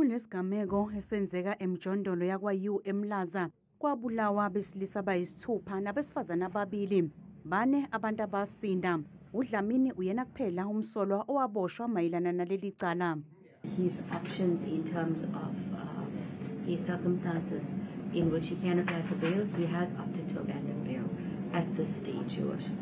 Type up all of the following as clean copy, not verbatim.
Kunesigameko esenzeka emjondolo yakwa-U eMlaza kwabulawa besilisa abayisithupha nabesifazana ababili. Bane abantu abasinda. uDlamini uyena kuphela umsolwa owaboshwa mayelana naleli cala. His actions in terms of his circumstances in which he can apply for bail, he has opted to abandon bail at this stage, Your Worship.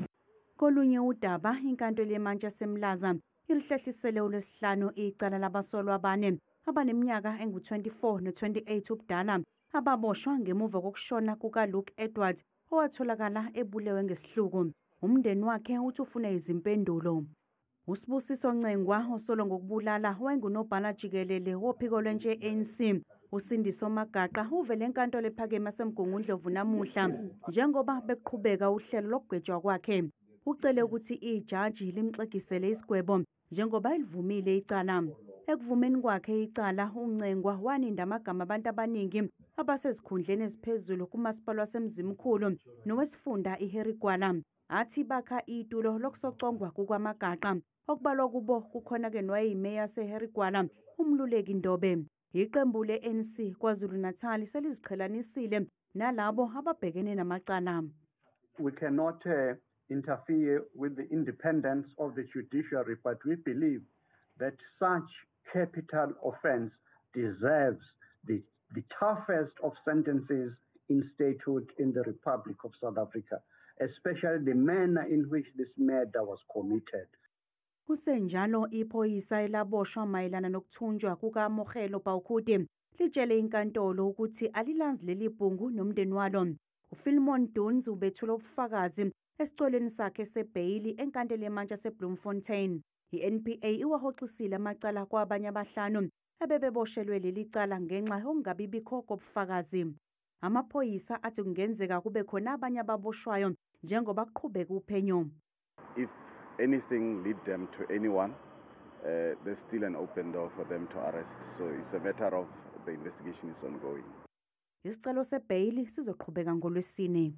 Kolunye udaba, inkantolo yemantshi yaseMlaza ilihlehlisele uLwesihlanu icala labasolwa abane abaneminyaka engu-24 no-28 ubudala ababoshwa ngemuva kokushona kukaLuke Edwards owatholakala ebulewe ngesihluku. Umndeni wakhe uthi ufuna izimpendulo. uSibusiso Ncengwa osolwa ngokubulala wayengunobhala jikelele wophiko lwentshe ANC. uSindiso Magaqa uvele enkantolo ephakeme yaseMgungundlovu namuhla njengoba beqhubeka uhlelo lokugwetshwa kwakhe. Ucele ukuthi ijaji limxegisele isigwebo njengoba ilivumile icala. Ekuvumeni kwakhe icala, uNcengwa waninda amagama abantu abaningi abasezikhundleni eziphezulu kumasipala waseMzimkhulu nowesifunda iHerigwala athi bakha itulo lokusocongwa kukaMagaqa. Okubalwa kubo kukhona-ke nowayeyimeya yaseHerigwala uMluleki Ndobe. Iqembu le-ANC KwaZulu-Natal seliziqhelanisile nalabo ababhekene namacala. We cannot interfere with the independence of the judiciary, but we believe that such capital offense deserves the toughest of sentences in statehood in the Republic of South Africa, especially the manner in which this murder was committed. Kusenjalo iphoyisa elaboshwa mayelana nokuthunjwa kukaMogelo Bawukhudi litshele inkantolo ukuthi alilazi leli bhungu nomndeni walo. uPhilemon Duns ubethula ubufakazi esicwelweni sakhe sebheyili enkantolo yemantshi yaseBloemfontein. iNPA iwahoxisile amacala kwabanye abahlanu abebeboshelwe leli cala ngenxa yokungabibikho kobufakazi. Amaphoyisa athi kungenzeka kube khona abanye ababoshwayo njengoba kuqhubeka uphenyo. If anything lead them to anyone, there's still an open door for them to arrest. So it's a matter of the investigation is ongoing. Isicelo sebheyili sizoqhubeka ngoLwesine.